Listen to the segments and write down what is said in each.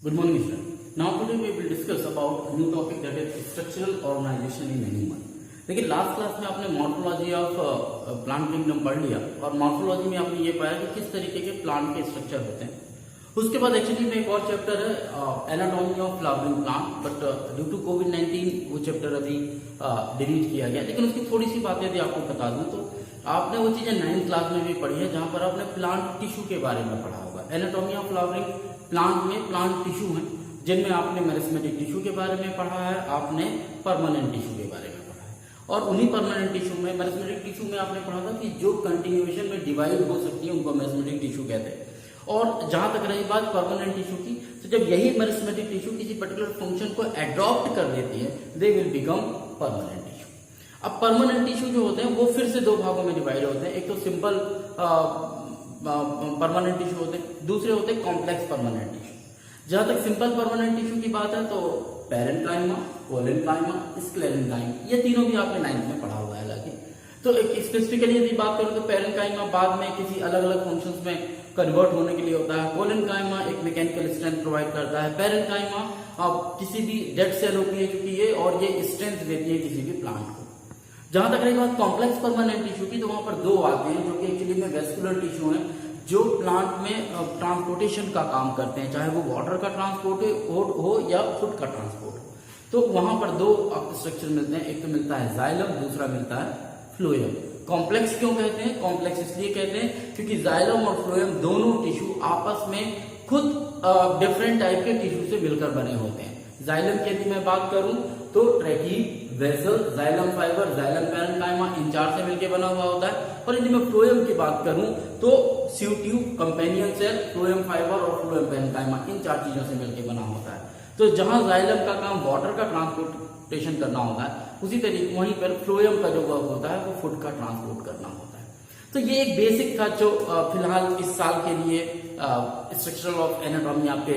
Good morning, students. Now today we will discuss about a new topic that is structural organization in animal. देखिए last class में आपने morphology of plant kingdom पढ़ लिया और morphology में आपने ये पाया कि किस तरीके के प्लांट के स्ट्रक्चर होते हैं. उसके बाद एक्चुअली में एक और चैप्टर है anatomy of flowering plant, but due to कोविड-19 वो चैप्टर अभी डिलीट किया गया. लेकिन उसकी थोड़ी सी बातें यदि आपको बता दूं तो आपने वो चीजें 9th क्लास में भी पढ़ी है जहां पर आपने प्लांट टिश्यू के बारे में पढ़ा होगा. एनाटॉमी ऑफ फ्लावरिंग प्लांट में प्लांट टिश्यू है जिनमें आपने मेरिस्मेटिक टिश्यू के बारे में पढ़ा है, आपने परमानेंट टिश्यू के बारे में पढ़ा है. और उन्हीं परमानेंट टिश्यू में मेरिस्मेटिक टिश्यू में आपने पढ़ा था कि जो कंटिन्यूएशन में डिवाइड हो सकती है उनको मेरिस्मेटिक टिश्यू कहते हैं. और जहां तक रही बात परमानेंट टिश्यू की, तो जब यही मेरिस्मेटिक टिश्यू किसी पर्टिकुलर फंक्शन को एडॉप्ट कर लेती है they will become permanent tissue. अब परमानेंट टिश्यू जो होते हैं वो फिर से दो भागों में डिवाइड होते हैं. एक तो सिंपल परमानेंट टिश्यू होते हैं, दूसरे होते हैं कॉम्प्लेक्स परमानेंट टिश्यू. जहां तक सिंपल परमानेंट टिश्यू की बात है तो पेरेन्काइमा, कोलेनकाइमा, स्क्लेरेन्काइमा, ये तीनों भी आपने 9th में पढ़ा हुआ है. हालांकि तो एक स्पेसिफिकली यदि बात करूं तो पेरेन्काइमा बाद में किसी अलग अलग फंक्शंस में कन्वर्ट होने के लिए होता है. कोलेनकाइमा एक मैकेनिकल स्ट्रेंथ प्रोवाइड करता है. पेरेन्काइमा किसी भी डेड सेल होती है क्योंकि ये, और ये स्ट्रेंथ देती है किसी भी प्लांट को. जहां तक रही बात कॉम्प्लेक्स परमानेंट टिश्यू की, तो वहां पर दो आते हैं जो कि एक्चुअली में वेस्कुलर टिश्यू है जो प्लांट में ट्रांसपोर्टेशन का काम करते हैं, चाहे वो वाटर का ट्रांसपोर्ट हो या फूड का ट्रांसपोर्ट हो. तो वहां पर दो स्ट्रक्चर मिलते हैं, एक तो मिलता है जाइलम, दूसरा मिलता है फ्लोएम. कॉम्प्लेक्स क्यों कहते हैं? कॉम्प्लेक्स इसलिए कहते हैं क्योंकि जाइलम और फ्लोएम दोनों टिश्यू आपस में खुद डिफरेंट टाइप के टिश्यू से मिलकर बने होते हैं. जाइलम की यदि मैं बात करूं तो tracheid, vessel, xylem fibre, xylem parenchyma इन चार से मिलकर बना हुआ होता है. और यदि मैं फ्लोएम की बात करूं तो sieve tube, companion cell, phloem fibre और फ्लोएम पेरेन्काइमा इन चार चीजों से मिलकर बना होता है. तो जहां जाइलम का काम वाटर का ट्रांसपोर्टेशन करना होता है, उसी तरीके वहीं पर फ्लोएम का जो वर्क होता है वो फूड का ट्रांसपोर्ट करना होता है. तो ये एक बेसिक था जो फिलहाल इस साल के लिए स्ट्रक्चरल ऑफ एनाटॉमी आपके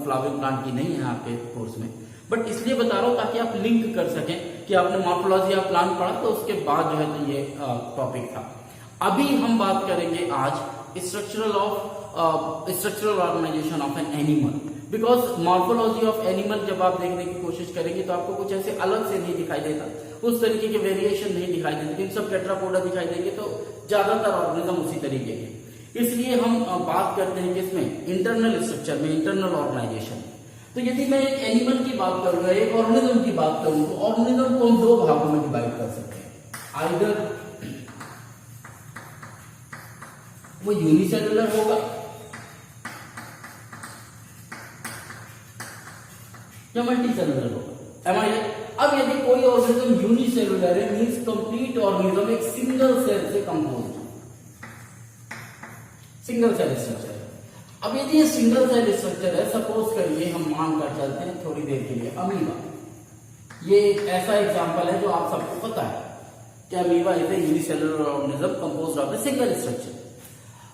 फ्लावरिंग प्लांट की नहीं है आपके कोर्स में, बट इसलिए बता रहा हूं ताकि आप लिंक कर सकें कि आपने मॉर्फोलॉजी ऑफ प्लांट पढ़ा तो उसके बाद जो है तो ये टॉपिक था. अभी हम बात करेंगे आज structural organisation of an animal. Because morphology of animal जब आप देखने की कोशिश करेंगे तो आपको कुछ ऐसे अलग से नहीं दिखाई देता, उस तरीके के वेरिएशन नहीं दिखाई देते. इन सब टेट्रापोडा दिखाई देंगे तो ज्यादातर ऑर्गेनिज्म उसी तरीके के. इसलिए हम बात करते हैं किसमें, इंटरनल स्ट्रक्चर में, इंटरनल ऑर्गेनाइजेशन. तो यदि मैं एक एनिमल की बात करूंगा, एक ऑर्गेनिज्म की बात करूं, तो ऑर्गेनिज्म को हम दो भागों में डिवाइड कर सकते हैं. आइदर वो यूनिसेलुलर होगा या मल्टीसेलुलर होगा. अब यदि कोई ऑर्गेनिज्म यूनिसेलुलर है मींस कंप्लीट ऑर्गेनिज्म एक सिंगल सेल से कंपोज है, सिंगल सेल स्ट्रक्चर है. अब यदि ये सिंगल सेल स्ट्रक्चर है, सपोज करिए हम मान कर चलते हैं थोड़ी देर के लिए अमीबा. ये एक ऐसा एग्जांपल है जो आप सबको पता है कि amoeba is a unicellular organism composed of a single structure.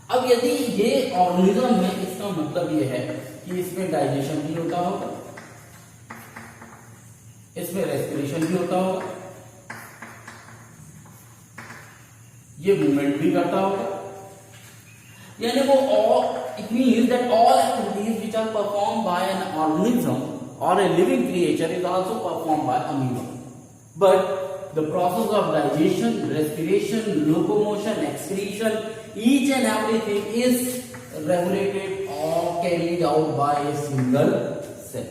अब यदि ये ऑर्गेनिज्म है, इसका मतलब ये है कि इसमें डाइजेशन भी होता होगा, इसमें रेस्पिरेशन भी होता होगा, ये मूवमेंट भी करता होगा. यानी वो it means that all activities which are performed by an organism or a living creature is also performed by amoeba. But the process of digestion, respiration, locomotion, excretion, each and everything is regulated or carried out by a single cell.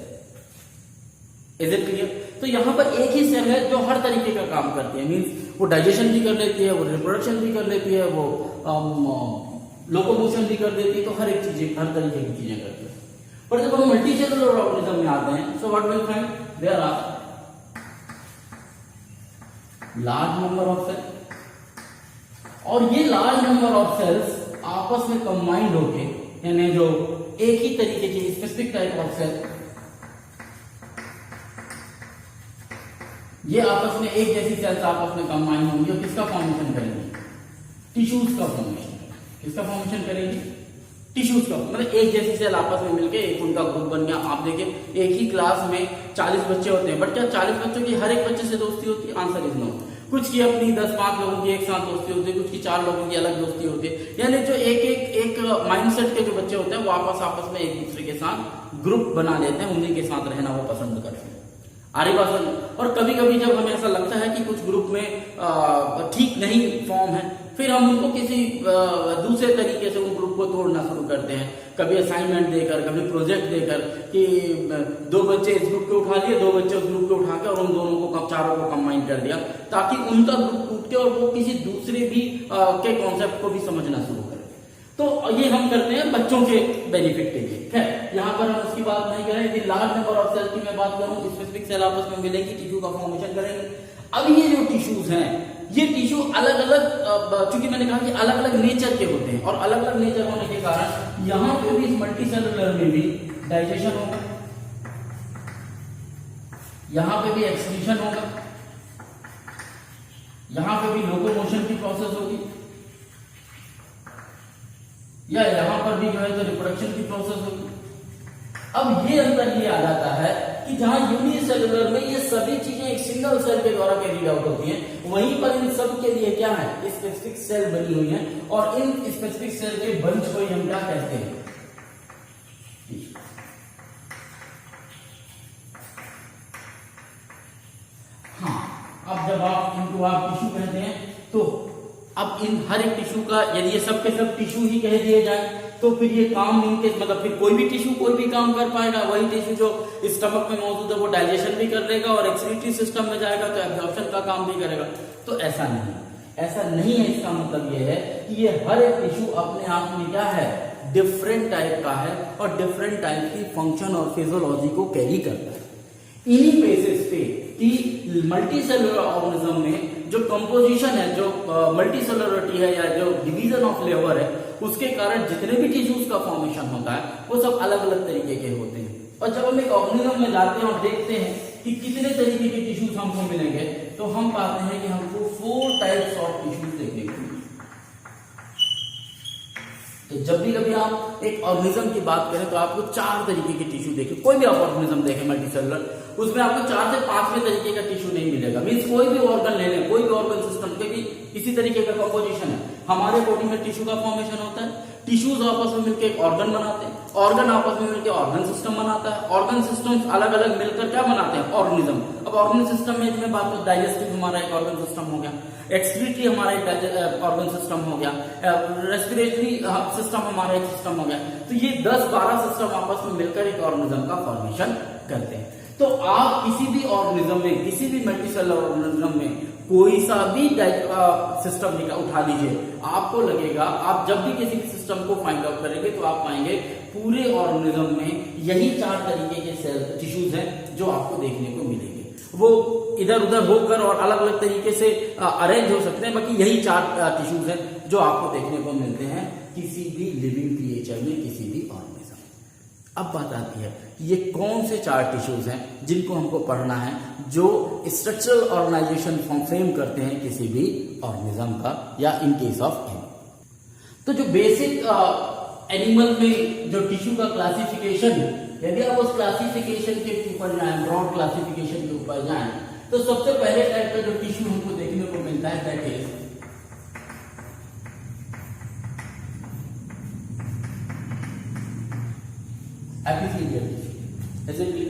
Is it clear? तो यहां पर एक ही cell है जो हर तरीके का काम करती है. मीन्स वो डाइजेशन भी कर लेती है, वो रिप्रोडक्शन भी कर लेती है, वो लोकोमोशन भी कर देती है. तो हर एक चीज, हर तरीके की चीजें करती है. पर जब हम मल्टीसेलुलर ऑर्गेनिज्म में आते हैं, so what will find, there are large number of cell, और ये लार्ज नंबर ऑफ सेल्स आपस में कंबाइंड होके, यानी जो एक ही तरीके की स्पेसिफिक टाइप ऑफ सेल, ये आपस में एक जैसी सेल्स आपस में कंबाइन होंगी और किसका फॉर्मेशन करेंगे, टिश्यूज का फॉर्मेशन. किसका फॉर्मेशन करेंगे, टिश्यूज का. मतलब एक जैसी सेल आपस में मिलके एक उनका ग्रुप बन गया. आप देखिए एक ही क्लास में 40 बच्चे होते हैं, बट क्या 40 बच्चों की हर एक बच्चे से दोस्ती होती है? Answer is no. कुछ की अपनी 10-5 लोगों की एक साथ दोस्ती होती है, कुछ की 4 लोगों की अलग दोस्ती होती है. यानी जो एक माइंडसेट के जो बच्चे होते हैं वो आपस में एक दूसरे के साथ ग्रुप बना लेते हैं, उन्हीं के साथ रहना वो पसंद करते हैं। आरी बात समझ। और कभी कभी जब हमें ऐसा लगता है कि कुछ ग्रुप में ठीक नहीं फॉर्म है, फिर हम उनको किसी दूसरे तरीके से उन ग्रुप को तोड़ना शुरू करते हैं, कभी असाइनमेंट देकर, कभी प्रोजेक्ट देकर कि 2 बच्चे इस ग्रुप के उठा लिए, 2 बच्चे उस ग्रुप के उठा के और उन दोनों को चारों को कंबाइन कर दिया, ताकि उनका ग्रुप टूट के और वो किसी दूसरे भी के कॉन्सेप्ट को भी समझना शुरू करें। तो ये हम करते हैं बच्चों के बेनिफिट के लिए। खैर यहाँ पर हम उसकी बात नहीं करें। यदि लार्ज नंबर ऑफ सेल की मैं बात करूं, स्पेसिफिक सेल आपस में मिलेंगी, टिश्यू का फॉर्मेशन करेंगे। अब ये जो टिश्यूज हैं, ये टिश्यू अलग अलग, चूंकि मैंने कहा कि अलग अलग नेचर के होते हैं, और अलग अलग नेचर होने के कारण यहाँ पे भी इस मल्टी सेलुलर में भी डाइजेशन होगा, यहाँ पे भी एक्सक्रीशन होगा, यहाँ पे भी लोकोमोशन की प्रोसेस होगी, या यहाँ पर भी जो है तो रिप्रोडक्शन की प्रोसेस होगी। अब ये अंतर ये आ जाता है कि जहां यूनिसेलुलर में ये सभी चीजें एक सिंगल सेल के द्वारा कैरी आउट होती हैं, वहीं पर इन सब के लिए क्या है, स्पेसिफिक सेल बनी हुई है, और इन स्पेसिफिक सेल के बंच को हम क्या कहते हैं, हाँ। अब जब आप इनको आप टिश्यू कहते हैं, तो अब इन हर एक टिश्यू का यदि ये सब के सब टिश्यू ही कह दिए जाए, तो फिर ये काम इनके मतलब फिर कोई भी टिश्यू कोई भी काम कर पाएगा। वही टिश्यू जो स्टमक में मौजूद है वो डाइजेशन भी कर लेगा, और एक्सक्रीटरी सिस्टम में जाएगा तो एब्जॉर्प्शन का काम भी करेगा। तो ऐसा नहीं है। इसका मतलब ये है कि ये हर एक टिश्यू अपने आप में क्या है, डिफरेंट टाइप का है, और डिफरेंट टाइप की फंक्शन और फिजियोलॉजी को कैरी करता है। इन्हीं बेसिस पे कि मल्टी सेलुलर ऑर्गेनिज्म में जो कंपोजिशन है, जो मल्टी सेलुलरिटी है, या जो डिवीजन ऑफ लेबर है, उसके कारण जितने भी टिश्यूज का फॉर्मेशन होता है वो सब अलग अलग तरीके के होते हैं। और जब हम एक ऑर्गेनिज्म में जाते हैं और देखते हैं कि कितने तरीके के टिश्यूज हमको मिलेंगे, तो हम पाते हैं कि हमको 4 टाइप्स ऑफ टिश्यूज देखने को मिलेंगे। तो जब भी कभी आप एक ऑर्गेनिज्म की बात करें तो आपको 4 तरीके के टिश्यू देखें, कोई भी आप ऑर्गेनिज्म देखें मल्टीसेलुलर, उसमें आपको 4 से 5वें तरीके का टिश्यू नहीं मिलेगा। मीन्स कोई भी ऑर्गन ले लें, कोई भी ऑर्गन सिस्टम के भी इसी तरीके का कंपोजिशन है। हमारे बॉडी में टिश्यू का फॉर्मेशन होता है, टिश्यूज आपस में मिलकर एक ऑर्गन बनाते हैं, ऑर्गन आपस में मिलकर ऑर्गन सिस्टम बनाता है, ऑर्गन सिस्टम अलग अलग मिलकर क्या बनाते हैं, ऑर्गेनिज्म। अब ऑर्गन सिस्टम में मैं बात करूं, डाइजेस्टिव हमारा एक ऑर्गन सिस्टम हो गया, एक्सक्रीटरी हमारा एक ऑर्गन सिस्टम हो गया, रेस्पिरेटरी सिस्टम हमारा एक सिस्टम हो गया। तो ये 10-12 सिस्टम आपस में मिलकर एक ऑर्गेनिज्म का फॉर्मेशन करते हैं। तो आप किसी भी ऑर्गेनिज्म में, किसी भी मल्टीसेलुलर ऑर्गेनिज्म में कोई सा भी सिस्टम उठा लीजिए, आपको लगेगा, आप जब भी किसी भी सिस्टम को फाइंड आउट करेंगे तो आप पाएंगे पूरे ऑर्गेनिज्म में यही 4 तरीके के सेल टिश्यूज हैं जो आपको देखने को मिलेंगे। वो इधर उधर होकर और अलग अलग तरीके से अरेंज हो सकते हैं, बाकी यही 4 टिश्यूज हैं जो आपको देखने को मिलते हैं किसी भी लिविंग क्रिएचर में, किसी भी ऑर्गेनिज्म। अब बात आती है कि ये कौन से 4 टिश्यूज हैं जिनको हमको पढ़ना है, जो स्ट्रक्चरल ऑर्गेनाइजेशन फ्रेम करते हैं किसी भी ऑर्गेनिज्म का, या इन केस ऑफ एनिमल। तो जो बेसिक एनिमल में जो टिश्यू का क्लासिफिकेशन है, यदि आप उस क्लासिफिकेशन के ऊपर जाएं, ब्रॉड क्लासिफिकेशन के ऊपर जाएं, तो सबसे पहले टाइप का जो टिश्यू हमको देखने को मिलता है दैट इज एपिथेलियल टिश्यू। ऐसे कि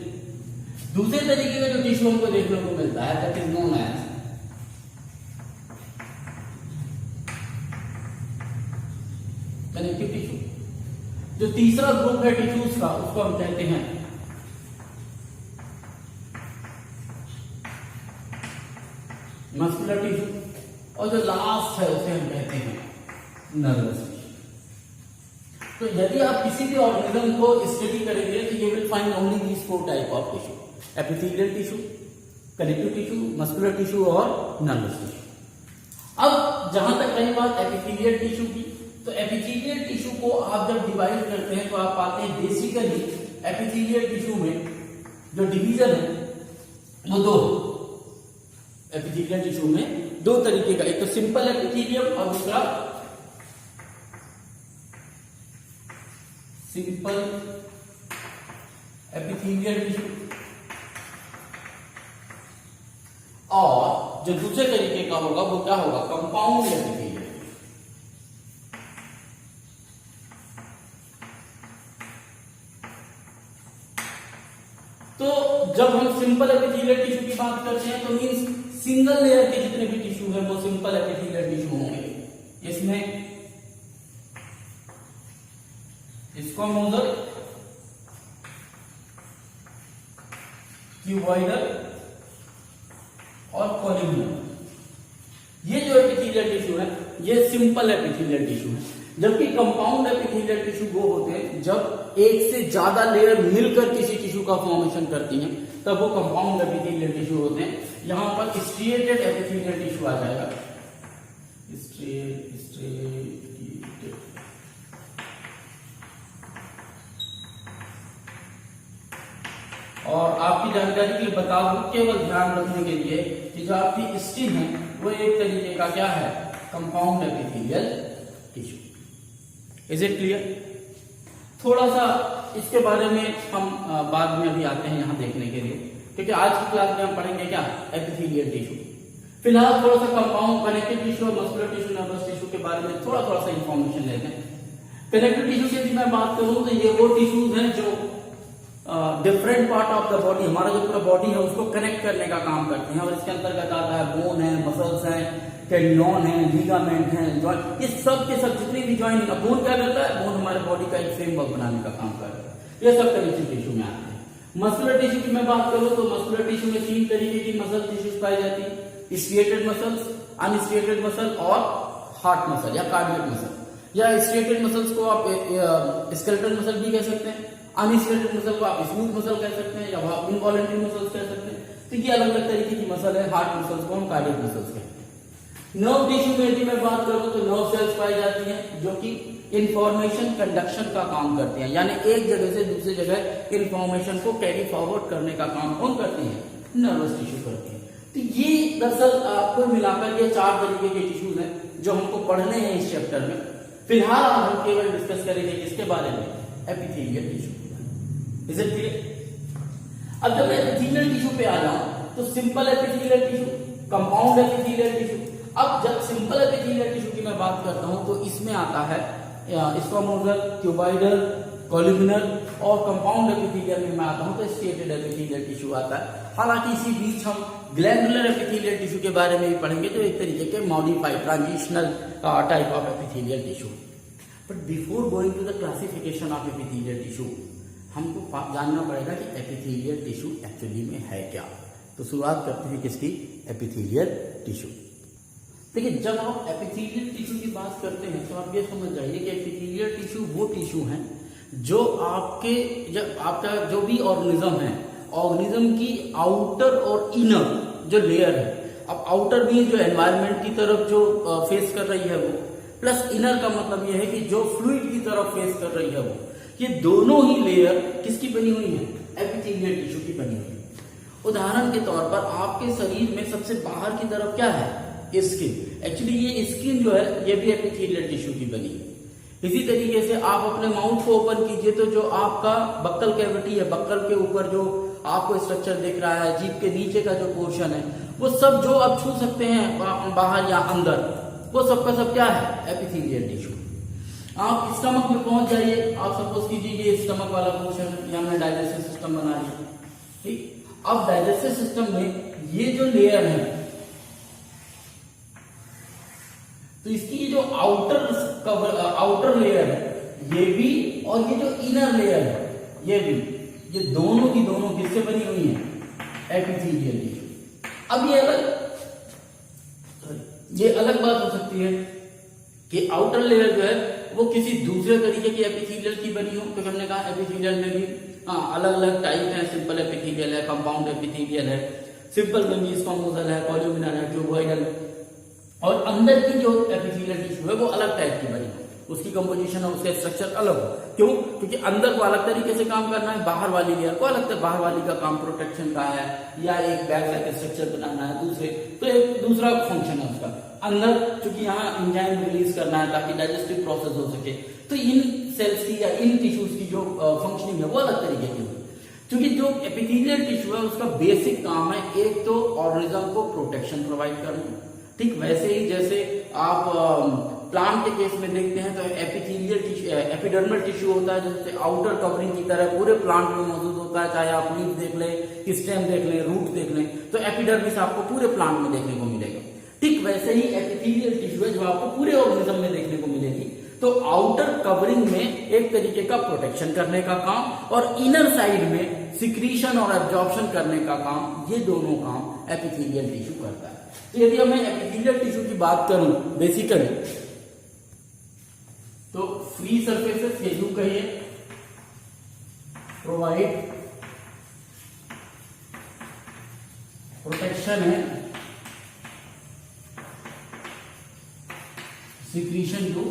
दूसरे तरीके का जो टिश्यू हमको देखने को मिलता है that is known as connective tissue. जो तीसरा ग्रुप है टिश्यूज का, उसको हम कहते हैं मस्कुलर टिश्यू, और जो लास्ट है उसे हम कहते हैं नर्वस टिश्यू। तो यदि आप किसी भी ऑर्गेनिज्म को स्टडी करेंगे तो you will find only these 4 type of tissue, epithelial tissue, connective tissue, muscular tissue और नर्वस टिश्यू। अब जहां तक रही बात एपिथेलियल टिश्यू की, तो एपिथेलियल टिश्यू को आप जब डिवाइड करते हैं तो आप पाते हैं बेसिकली एपिथेलियल टिश्यू में जो डिवीजन है वो 2। एपिथेलियल टिश्यू में 2 तरीके का, एक तो सिंपल एपिथेलियम और दूसरा सिंपल एपिथेलियल टिश्यू। और जो दूसरे तरीके का होगा वो क्या होगा, कंपाउंड एपिथेलियल। तो जब हम सिंपल एपिथेलियल टिश्यू की बात करते हैं तो मींस सिंगल लेयर के जितने भी टिश्यू है वो सिंपल एपिथेलियल टिश्यू होंगे। इसमें स्क्वैमोजल, क्यूबॉइडल और कॉलम्बिनर, ये जो एपिथेलियल टिश्यू है ये सिंपल एपिथेलियल टिश्यू है। जबकि कंपाउंड एपिथेलियल टिश्यू वो होते हैं जब एक से ज्यादा लेयर मिलकर किसी टिश्यू का फॉर्मेशन करती हैं, तब वो कंपाउंड एपिथेलियल टिश्यू होते हैं। यहां पर स्ट्रिएटेड एपिथेलियल टिश्यू आ जाएगा, और आपकी जानकारी के लिए बता दूं, केवल ध्यान रखने के लिए कि जो आपकी स्किन है वो एक तरीके का क्या है, compound epithelial tissue. Is it clear? थोड़ा सा इसके बारे में हम बाद में अभी आते हैं यहाँ देखने के लिए, क्योंकि आज की क्लास में हम पढ़ेंगे क्या, एपिथेलियल टिश्यू। फिलहाल थोड़ा सा कंपाउंड कनेक्टिव टिश्यू और मस्कुलर टिश्यू, नर्वस टिश्यू के बारे में थोड़ा सा इंफॉर्मेशन लेते हैं। कनेक्टिव टिश्यू की यदि मैं बात करूं तो ये वो टिश्यूज हैं जो different part of the body, हमारा जो पूरा बॉडी है उसको कनेक्ट करने का काम करते हैं, और इसके अंतर्गत आता है बोन है, मसल्स हैं, टेंडन है, लिगामेंट है, जॉइंट, ये सब के सब जितने भी जॉइंट का बोन क्या करता है, बोन हमारे बॉडी का एक फ्रेमवर्क बनाने का काम करता है। ये सब कनेक्टिव टिश्यू में आते हैं। मस्कुलर टिश्यू की मैं बात करूं तो मस्कुलर टिश्यू में 3 तरीके की मसल टिश्यूज पाई जाती है, स्ट्रिएटेड मसल्स, अनस्ट्रिएटेड मसल और हार्ट मसल या कार्डियक मसल। या स्ट्रिएटेड मसल्स को आप स्केलेटल मसल भी कह सकते हैं, अनस्ट्रेटेड मसल को आप स्मूथ मसल कह सकते हैं या इनवॉलंटरी मसल्स कह सकते हैं। तो ये अलग अलग तरीके की मसल है। हार्ट मसल्स को हम कार्डियक मसल्स कहते हैं। नर्व टिश्यू में यदि मैं बात करूं तो नर्व सेल्स पाई जाती हैं जो कि इंफॉर्मेशन कंडक्शन का काम करती हैं, यानी एक जगह से दूसरी जगह इंफॉर्मेशन को कैरी फॉरवर्ड करने का काम कौन करती है, नर्वस टिश्यू करती है। तो ये दरअसल आपको मिलाकर ये 4 तरीके के टिश्यूज हैं जो हमको पढ़ने हैं इस चैप्टर में। फिलहाल हम केवल डिस्कस करेंगे किसके बारे में, epithelial tissue. Is it clear? अब जब मैं एपिथेलियल टिश्यू पे आ जाऊं तो simple epithelial tissue, compound epithelial tissue. अब जब सिंपल एपिथेलियल टिश्यू की मैं बात करता हूं तो इसमें आता है स्क्वैमोजल, क्यूबॉइडल, कॉलम्बिनर, और कंपाउंड एपिथेलियल में मैं आता हूं तो स्ट्रिएटेड एपिथेलियल टिश्यू आता है। हालांकि इसी बीच हम ग्लैंडुलर एपिथेलियल टिश्यू के बारे में भी पढ़ेंगे जो एक तरीके के modified transitional type of epithelial tissue. But before going to the classification of epithelial tissue हमको जानना पड़ेगा कि एपिथेलियल टिश्यू एक्चुअली में है क्या। तो शुरुआत करते हैं किसकी, एपिथेलियल टिश्यू। देखिए, जब आप एपिथेलियल टिश्यू की बात करते हैं तो आप ये समझ जाइए कि एपिथेलियल टिश्यू वो टिश्यू हैं जो आपका जो भी ऑर्गेनिज्म है, ऑर्गेनिज्म की आउटर और इनर जो लेयर है, अब आउटर भी जो एनवायरनमेंट की तरफ जो फेस कर रही है वो, प्लस इनर का मतलब ये है कि जो फ्लूइड की तरफ फेस कर रही है वो, ये दोनों ही लेयर किसकी बनी हुई है, एपिथेलियल टिश्यू की बनी हुई है। उदाहरण के तौर पर आपके शरीर में सबसे बाहर की तरफ क्या है, स्किन। एक्चुअली ये स्किन जो है ये भी एपिथेलियल टिश्यू की बनी है। इसी तरीके से आप अपने माउथ को ओपन कीजिए तो जो आपका बक्कल कैविटी है, बक्कल के ऊपर जो आपको स्ट्रक्चर दिख रहा है, जीभ के नीचे का जो पोर्शन है, वो सब जो आप छू सकते हैं बाहर या अंदर, वो सबका सब क्या है, एपिथेलियल टिश्यू। आप स्टमक में पहुंच जाइए, आप सपोज कीजिए ये स्टमक वाला पोर्शन है, हमने डाइजेस्टिव सिस्टम बना लिया, ठीक। अब डाइजेस्टिव सिस्टम में ये जो लेयर है तो इसकी जो आउटर लेयर है ये भी, और ये जो इनर लेयर है ये भी, ये दोनों की दोनों किससे बनी हुई है, एपिथेलियल टिश्यू। अब ये अलग बात हो सकती है कि आउटर लेयर जो है वो किसी दूसरे तरीके की एपिथेलियल की बनी हो, क्योंकि हमने कहा एपिथेलियल में भी अलग अलग टाइप है, सिंपल एपिथेलियल है, कंपाउंड एपिथेलियल है, सिंपल में भी स्क्वैमोजल है, कॉलम्बिनर है, क्यूबॉइडल, और अंदर की जो एपिथेलियल टिश्यू है वो अलग टाइप की बनी हो, उसकी कंपोजिशन और उसका स्ट्रक्चर अलग हो। क्यों? क्योंकि अंदर को अलग तरीके से काम करना है, बाहर वाली लेयर को अलग, बाहर वाली का काम प्रोटेक्शन का है या एक बैग लाइक स्ट्रक्चर बनाना है, दूसरे तो एक दूसरा फंक्शन है उसका। अंदर चूंकि यहाँ एंजाइम रिलीज करना है ताकि डाइजेस्टिव प्रोसेस हो सके, तो इन सेल्स की या इन टिश्यूज की जो फंक्शनिंग है वो अलग तरीके की होगी। क्योंकि जो एपिथेलियल टिश्यू है उसका बेसिक काम है एक तो ऑर्गेनिज्म को प्रोटेक्शन प्रोवाइड करना, ठीक। वैसे ही जैसे आप प्लांट के केस में देखते हैं तो एपिथेलियल टिश्यू, एपिडर्मल टिश्यू होता है जैसे आउटर कवरिंग की तरह पूरे प्लांट में मौजूद होता है, चाहे आप लीफ देख लें, स्टेम देख लें, रूट देख लें, तो एपिडर्मिस आपको पूरे प्लांट में देखने को मिलेगा। ठीक वैसे ही एपिथेलियल टिश्यू है जो आपको पूरे ऑर्गेनिज्म में देखने को मिलेगी। तो आउटर कवरिंग में एक तरीके का प्रोटेक्शन करने का काम और इनर साइड में सिक्रीशन और एब्जॉर्प्शन करने का काम, ये दोनों काम एपिथेलियल टिश्यू करता है। तो यदि मैं एपिथेलियल टिश्यू की बात करूं बेसिकली, तो फ्री सरफेसेस ये यूं कहिए प्रोवाइड प्रोटेक्शन है सिक्रीशन टू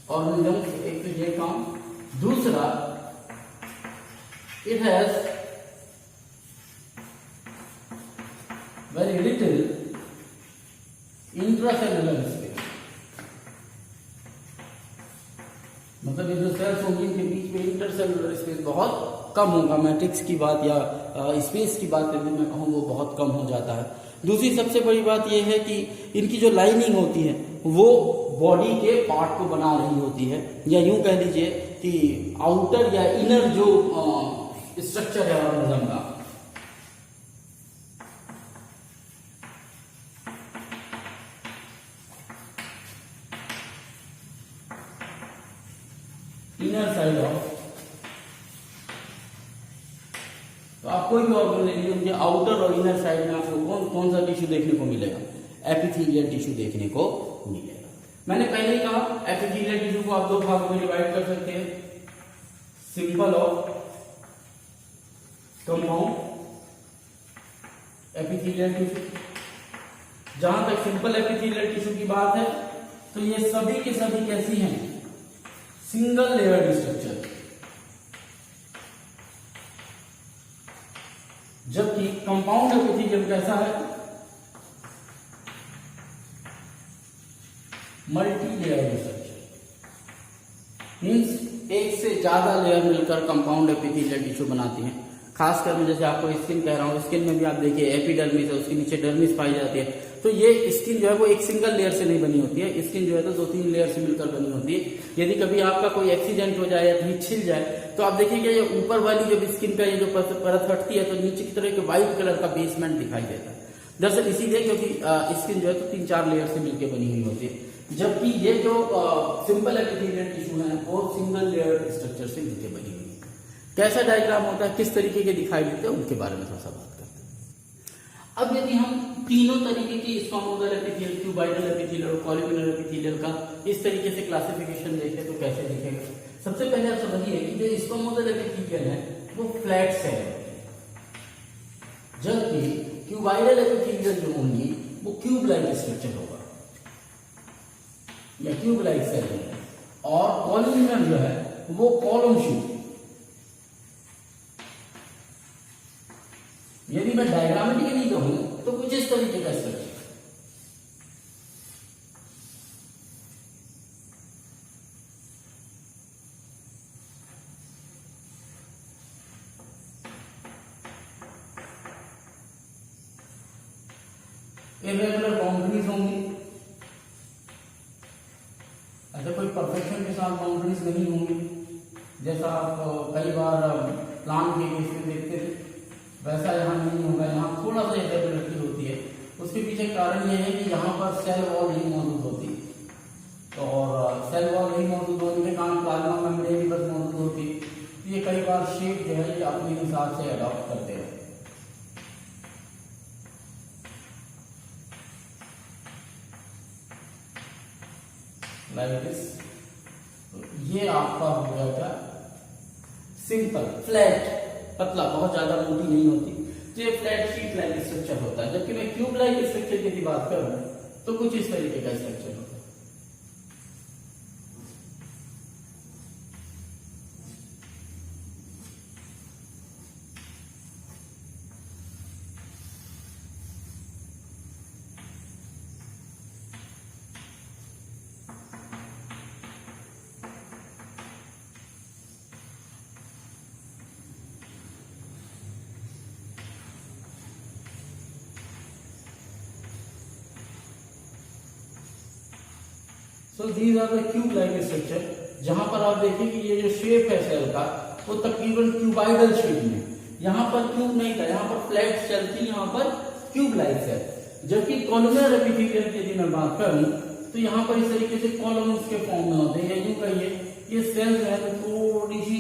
ऑर्गेनिज्म, एक तो ये काम। दूसरा, it has very little intracellular space, मतलब ये जो सेल्स होंगी इनके बीच में इंटरसेलुलर स्पेस बहुत कम होगा। मैट्रिक्स की बात या स्पेस की बात यदि मैं कहूँ वो बहुत कम हो जाता है। दूसरी सबसे बड़ी बात यह है कि इनकी जो लाइनिंग होती है वो बॉडी के पार्ट को बना रही होती है, या यूं कह लीजिए कि आउटर या इनर जो स्ट्रक्चर है ऑर्गेनिज्म का, इनर साइड ऑफ, तो आप कोई भी ऑर्गन ले लीजिए उनके आउटर और इनर साइड में आपको कौन कौन सा टिश्यू देखने को मिलेगा? एपिथेलियल टिश्यू देखने को मिलेगा। मैंने पहले ही कहा एपिथेलियल टिश्यू को आप दो भागों में डिवाइड कर सकते हैं, सिंपल और कंपाउंड एपिथेलियल टिश्यू। जहां तक सिंपल एपिथेलियल टिश्यू की बात है तो ये सभी के सभी कैसी हैं? सिंगल लेयर्ड स्ट्रक्चर, जबकि कंपाउंड एपिथेलियम कैसा है? मल्टी लेयर्ड स्ट्रक्चर, मीन्स एक से ज्यादा लेयर मिलकर कंपाउंड एपिथेलियल टिश्यू बनाती हैं। खासकर मैं जैसे आपको स्किन कह रहा हूँ, स्किन में भी आप देखिए एपिडर्मिस है, उसके नीचे डर्मिस पाई जाती है। तो ये स्किन जो है वो एक सिंगल लेयर से नहीं बनी होती है, स्किन जो है तो 2-3 लेयर से मिलकर बनी होती है। यदि कभी आपका कोई एक्सीडेंट हो जाए या कहीं छिल जाए तो आप देखिएगा ये ऊपर वाली जब स्किन का ये जो परत हटती है तो नीचे की तरह के व्हाइट कलर का बेसमेंट दिखाई देता है। दरअसल इसीलिए क्योंकि स्किन जो है तो 3-4 लेयर से मिलकर बनी हुई होती है, जबकि ये जो सिंपल एपिथेलियल टिश्यू है वो सिंगल लेयर स्ट्रक्चर से मिलकर बनी हुई है। कैसा डायग्राम होता है, किस तरीके के दिखाई देते हैं, उनके बारे में थोड़ा सा बात करते हैं। अब यदि हम तीनों तरीके की स्क्वामोजल एपिथेलियल, क्यूबाइडल एपिथेलियल और कॉलम्युलर एपिथेलियल का इस तरीके से क्लासिफिकेशन देखें तो कैसे दिखेगा? सबसे पहले आप समझिए कि जो स्क्वामोजल एपिथेलियल है वो फ्लैट सेल होते हैं, जबकि क्यूबाइडल एपिथेलियल जो होंगी वो क्यूब लाइक स्ट्रक्चर होगा या क्यूब लाइक सेल होगा, और कॉलम्युलर जो है वो कॉलम शेप। यदि मैं डायग्रामेटिकली कहूं तो कुछ इस तरीके का स्ट्रक्चर, इरेगुलर बाउंड्रीज होंगी, ऐसा कोई परफेक्शन के साथ बाउंड्रीज नहीं होंगी, जैसा आप कई बार प्लांट के केस में देखते थे, वैसा यहाँ नहीं होगा। यहाँ थोड़ा सा इरेगुलरिटी होती है। उसके पीछे कारण यह है कि यहाँ पर सेल वॉल नहीं मौजूद होती, और सेल वॉल नहीं मौजूद होने के कारण प्लाज्मा मेम्ब्रेन भी बस मौजूद होती। तो ये कई बार शेप जो है ये अपने हिसाब से अडॉप्ट करते हैं। लाइक दिस, ये आपका हो गया क्या? सिंपल फ्लैट, पतला, बहुत ज्यादा मोटी नहीं होती, तो ये फ्लैट शीट लाइक स्ट्रक्चर होता है। जबकि मैं क्यूब लाइक स्ट्रक्चर की बात करूं तो कुछ इस तरीके का स्ट्रक्चर होता है। So these are the cube like structure, जहां पर आप देखिए कि ये जो शेप है सेल का वो तकरीबन क्यूबाइडल शेप में, यहाँ पर क्यूब नहीं था, यहाँ पर फ्लैट सेल थी, यहाँ पर क्यूब लाइक सेल। जबकि कॉलमनर एपिथेलियम की यदि मैं बात करूं तो यहाँ पर इस तरीके से कॉलम्स के फॉर्म में होते हैं, यूं कहिए ये सेल जो है तो थोड़ी सी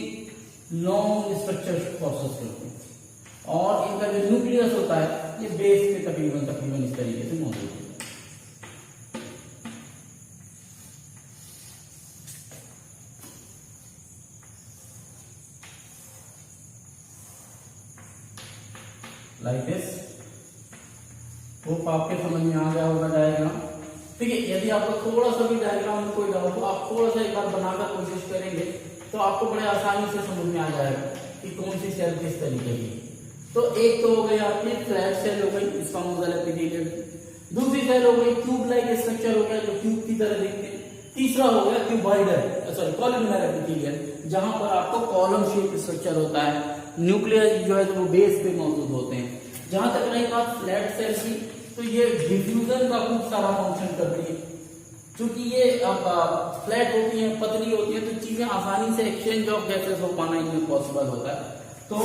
लॉन्ग स्ट्रक्चर प्रोसेस करते हैं और इनका जो न्यूक्लियस होता है ये बेस के तकरीबन इस तरीके से मौजूद है। Like this. होप आपके समझ में आ गया होगा डायग्राम। ठीक है, यदि आपको थोड़ा सा भी डायग्राम में कोई डाउट हो आप थोड़ा सा एक बार बनाकर कोशिश करेंगे तो आपको बड़े आसानी से समझ में आ जाएगा कि कौन सी सेल किस तरीके की। तो एक तो हो गई आपकी फ्लैट सेल हो गई, इसका मोजल एपिथेलियम। दूसरी सेल हो गई क्यूब लाइक स्ट्रक्चर हो गया जो क्यूब की तरह दिखते हैं। तीसरा हो गया क्यूबाइडल सॉरी कॉलमनर एपिथेलियम, जहां पर आपको कॉलम शेप स्ट्रक्चर होता है, न्यूक्लियस जो है तो वो बेस पे मौजूद होते हैं। जहां तक रही बात फ्लैट सेल की तो ये डिफ्यूजन का खूब सारा फंक्शन करती है, क्योंकि ये अब फ्लैट होती है, पतली होती है, तो चीजें आसानी से एक्सचेंज ऑफ गैसेस हो पाना इनमें पॉसिबल होता है। तो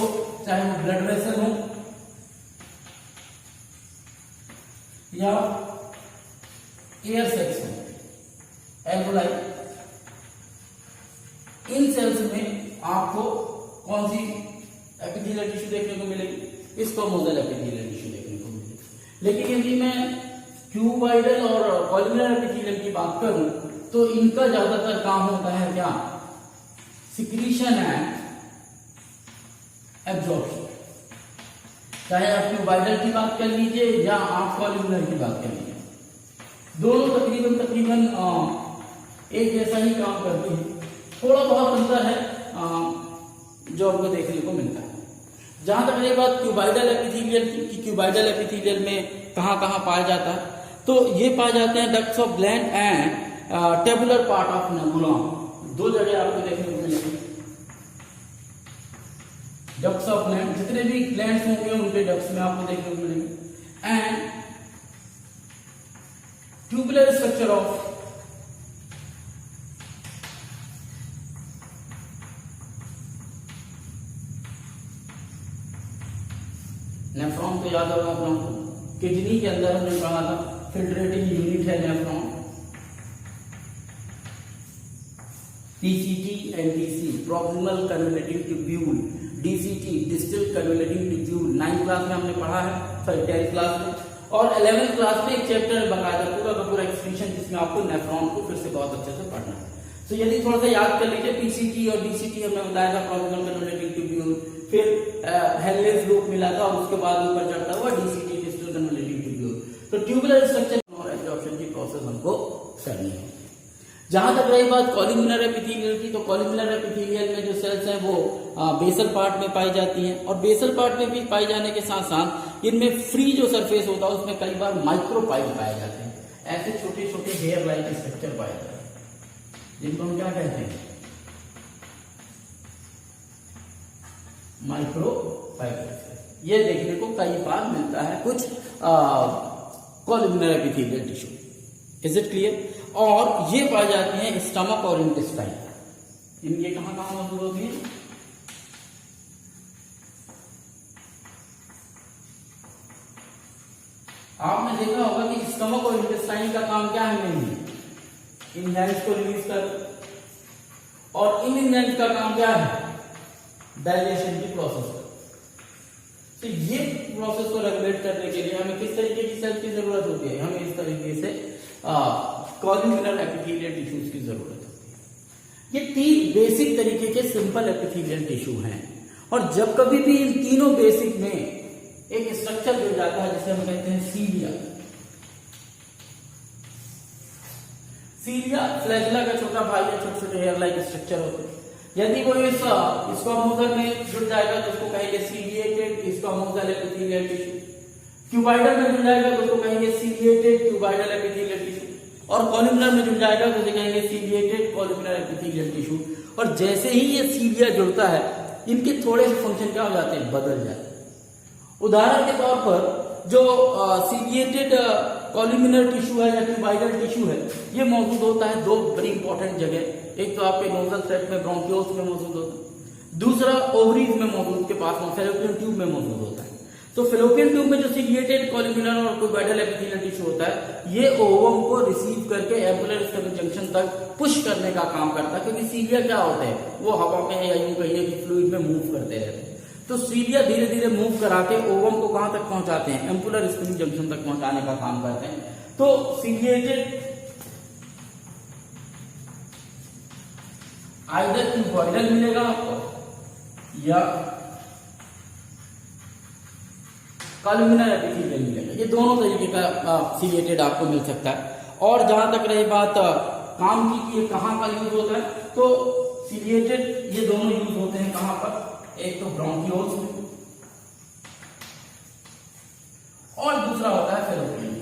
चाहे वो ब्लड वेसल हो या एयर सेक्स हो, एल्वोलाई, इन सेल्स में आपको कौन सी एपिथेलियल टिश्यू देखने को मिलेगी? इसको मोजल एपिथेलियल टिश्यू देखने को मिलेगी। लेकिन यदि मैं क्यूबाइडल और कॉलमनर एपिथेलियम की बात करूं तो इनका ज्यादातर काम होता है क्या? Secretion and absorption. चाहे आप क्यूबाइडल की बात कर लीजिए या आप कॉलमनर की बात कर लीजिए, दोनों तकरीबन एक जैसा ही काम करते हैं। थोड़ा बहुत अंतर है जो आपको देखने को मिलता है। जहां तक रही बात क्यूबाइडल एपिथेलियल की, क्यूबाइडल एपिथेलियल में कहां कहां पाया जाता है, तो ये पाए जाते हैं ducts of gland and tabular part of nebula. दो जगह आपको देखने को मिलेंगे। डक्ट्स ऑफ ग्लैंड, जितने भी ग्लैंड्स होंगे उनके डक्ट्स में आपको देखने को मिलेंगे। And tubular structure of nephron को याद होगा आप लोगों को, किडनी के अंदर हमने पढ़ा था फिल्ट्रेटिंग यूनिट है nephron. PCT and DC proximal convoluting tubule, DCT distal convoluting tubule 9th class में हमने पढ़ा है, सॉरी 10th क्लास में। और 11th क्लास में एक चैप्टर बनाया था पूरा का पूरा एक्सप्रेशन, जिसमें आपको नेफ्रॉन को फिर से बहुत अच्छे से पढ़ना है। तो यदि थोड़ा सा याद कर लीजिए, पीसीटी और डीसीटी हमने बताया था प्रॉक्सिमल कन्वोल्यूटिंग ट्यूब्यूल, फिर हेलेस लूप मिला था और उसके बाद ऊपर चढ़ता हुआ डीसीटी डिस्टल कन्वोल्यूटिंग ट्यूब्यूल। तो ट्यूबुलर स्ट्रक्चर और एब्जॉर्प्शन की प्रोसेस हमको करनी है। जहां तक रही बात कॉलमनर एपिथेलियल की, तो कॉलमनर एपिथेलियल में जो सेल्स हैं वो बेसल पार्ट में पाई जाती हैं, और बेसल पार्ट में भी पाई जाने के साथ साथ इनमें फ्री जो सरफेस होता है उसमें कई बार माइक्रोपाइल पाए जाते हैं। ऐसे छोटे छोटे हेयर लाइक स्ट्रक्चर पाए जाते हैं, जिनको हम क्या कहते हैं? माइक्रोपाइल। ये देखने को कई बार मिलता है कुछ columnar epithelial tissue. Is it clear? और ये पाई जाती हैं स्टमक और इंटेस्टाइन। इनके कहां कहां मौजूद होती है? आपने देखा होगा कि स्टमक और इंटेस्टाइन का काम क्या है? मेनली एंजाइम्स को रिलीज कर, और इन एंजाइम्स का काम क्या है? डाइजेशन की प्रोसेस। तो ये प्रोसेस को रेगुलेट करने के लिए हमें किस तरीके की सेल की जरूरत होती है? हमें इस तरीके से कॉलमनर एपिथेलियल टिश्यूज की जरूरत होती है। ये 3 बेसिक तरीके के सिंपल एपिथेलियल टिश्यू हैं, और जब कभी भी इन तीनों बेसिक में एक स्ट्रक्चर जुड़ जाता है जिसे हम कहते हैं सीलिया। सीलिया फ्लैजेला का छोटा भाई है, छोटे छोटे हेयर लाइक स्ट्रक्चर होते हैं। यदि वो इसका मोजल में जुड़ जाएगा तो उसको कहेंगे सीलिएटेड इसका मोजल एपिथेलियल टिश्यू। क्यूबाइडल में जुड़ जाएगा तो उसको कहेंगे सीलिएटेड क्यूबाइडल एपिथेलियल टिश्यू, और कॉलमनर में जुड़ जाएगा तो उसे कहेंगे सीलिएटेड कॉलमनर एपिथेलियल टिश्यू। और जैसे ही ये सीलिया जुड़ता है इनके थोड़े से फंक्शन क्या हो जाते हैं? बदल जाते हैं। उदाहरण के तौर पर जो सीलिएटेड कॉल्यूमिनर टिश्यू है या क्यूबाइडल टिश्यू है, ये मौजूद होता है दो बड़ी इंपॉर्टेंट जगह। एक तो आपके नोजल सेट में ब्रोंकियोल्स में मौजूद होता है, दूसरा ओवरीज में मौजूद के पास फेलोपियन ट्यूब में मौजूद होता है। तो फेलोपियन ट्यूब में जो सिलिएटेड कॉल्यूमिनर और क्यूबाइडल एपिथेलियल टिश्यू होता है, ये ओवम को रिसीव करके एम्पुलर स्टमक जंक्शन तक पुश करने का काम करता है, क्योंकि सीलिया क्या होते हैं, वो हवा में या यूं कहिए कि फ्लूइड में मूव करते रहते हैं। तो सीलिया धीरे धीरे मूव करा के ओवम को कहां तक पहुंचाते हैं, एम्पुलर स्टमक जंक्शन तक पहुंचाने का काम करते हैं। तो सीलिएटेड आइदर क्यूबॉइडल मिलेगा आपको या कॉल्यूमिनर एपिथेलियल मिलेगा, ये दोनों तरीके का सीलिएटेड आपको मिल सकता है। और जहां तक रही बात काम की कि ये कहां का यूज होता है, तो सीलिएटेड ये दोनों यूज होते हैं कहां पर, एक तो ब्रोंकियोल्स में और दूसरा होता है फेलोपियन।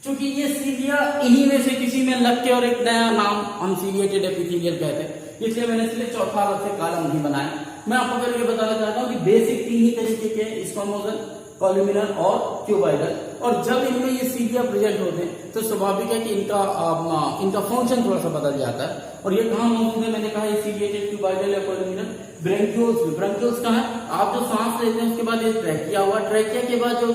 क्योंकि ये सीलिया इन्हीं में से किसी में लग के और एक नया नाम हम सीलिएटेड एपिथेलियल कहते हैं, इसलिए मैंने इसलिए चौथा अलग से कॉलम नहीं बनाया। मैं आपको अगर ये बताना चाहता हूं कि बेसिक तीन ही तरीके के स्क्वामोजल, कॉल्यूमिनर और क्यूबाइडल, और जब इनमें ये सीलिया प्रेजेंट होते हैं तो स्वाभाविक है कि इनका फंक्शन थोड़ा सा बदल जाता है। और ये कहां मौजूद है, मैंने कहा ये सीलिएटेड क्यूबाइडल या कॉल्यूमिनर। ब्रेंकियोल्स में, ब्रेंकियोल्स कहां है, आप जो सांस लेते हैं उसके बाद ये ट्रैकिया हुआ, ट्रैकिया के बाद जो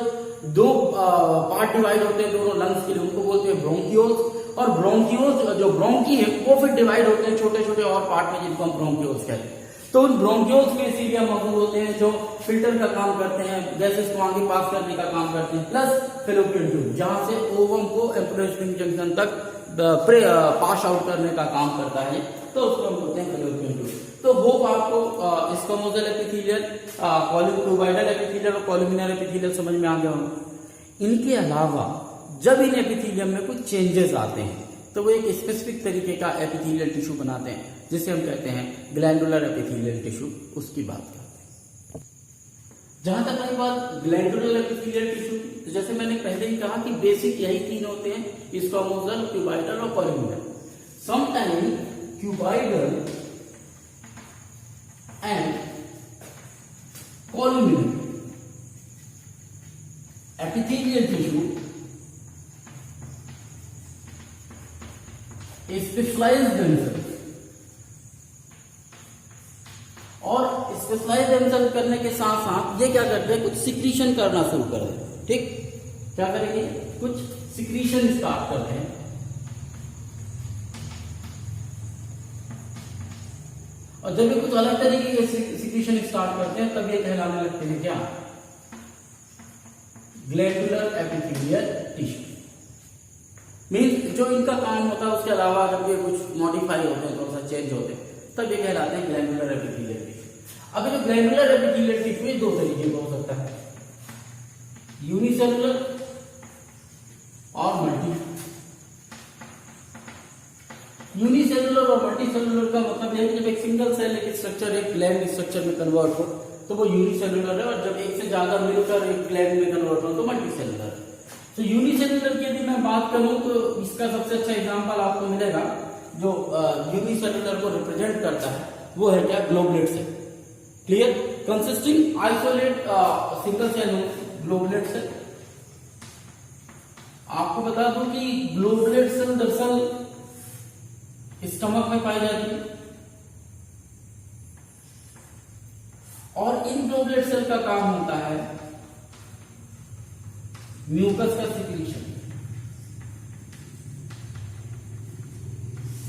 दो पार्ट डिवाइड होते हैं दोनों लंग्स के लिए, उनको बोलते हैं ब्रोंकियोल्स। और ब्रोंकियोल्स जो ब्रोंकी है वो फिर डिवाइड होते हैं छोटे छोटे और पार्ट में, जिनको हम ब्रोंकियोल्स कहते हैं। तो उन ब्रोंकियोल्स में सीलिया मौजूद होते हैं जो फिल्टर का काम करते हैं, गैसेस को आगे पास करने का काम करते हैं, प्लस फेलोपियन ट्यूब जहां से ओवम को एम्पुलर स्टमक जंक्शन तक पास आउट करने का काम करता है, तो उसको हम बोलते हैं फेलोपियन ट्यूब। तो होप आपको स्क्वामोजल एपिथेलियल, क्यूबाइडल एपिथेलियल और कॉल्यूमिनर एपिथेलियल समझ में आ गया होगा। इनके अलावा जब इन एपिथेलियम में कुछ चेंजेस आते हैं तो वो एक स्पेसिफिक तरीके का एपिथेलियल टिश्यू बनाते हैं, जिसे हम कहते हैं ग्लैंडुलर एपिथेलियल टिश्यू। उसकी बात करते हैं। जहां तक रही बात ग्लैंडुलर एपिथेलियल टिश्यू, तो जैसे मैंने पहले ही कहा कि बेसिक यही तीन होते हैं, स्क्वामोजल, क्यूबाइडल और columnar. Sometime cuboidal and columnar epithelial tissue specialise themselves, और स्पेशलाइज themselves करने के साथ साथ ये क्या करते हैं, कुछ सिक्रीशन करना शुरू कर देते। ठीक, क्या करेंगे, कुछ सिक्रीशन स्टार्ट करते हैं। और जब ये कुछ अलग तरीके के सिक्रीशन स्टार्ट करते हैं तब ये कहलाने लगते हैं क्या, ग्लैंडुलर एपिथेलियल टिश्यू। मीन्स जो इनका काम होता है उसके अलावा जब ये कुछ मॉडिफाई होते हैं, थोड़ा सा चेंज होते हैं, तब ये कहलाते हैं ग्लैंडुलर एपिथेलियल टिश्यू। अब जो ग्लैंडुलर एपिथेलियल टिश्यू है दो तरीके का हो सकता है, यूनिसेलुलर और मल्टी। यूनिसेलुलर और मल्टी सेलुलर का मतलब है कि जब एक सिंगल सेल एक स्ट्रक्चर एक ग्लैंड स्ट्रक्चर में कन्वर्ट हो तो वो यूनिसेलुलर है, और जब एक से ज्यादा मिलकर एक ग्लैंड में कन्वर्ट हो तो मल्टी सेलुलर है। तो यूनिसेलुलर की यदि मैं बात करूं तो इसका सबसे अच्छा एग्जांपल आपको मिलेगा जो यूनिसेलुलर को रिप्रेजेंट करता है, वो है क्या, globulate cell. Clear, consisting isolate single cell globulate cell. आपको बता दूं कि ग्लोबुलेट सेल दरअसल स्टमक में पाई जाती है, और इन ग्लोबुलेट सेल का काम होता है म्यूकस का सिक्रीशन।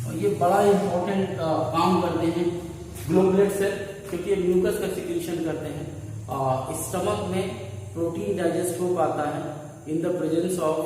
और ये बड़ा इंपॉर्टेंट काम करते हैं ग्लोबुलेट सेल, क्योंकि ये म्यूकस का सिक्रीशन करते हैं। स्टमक में प्रोटीन डाइजेस्ट हो पाता है in the presence of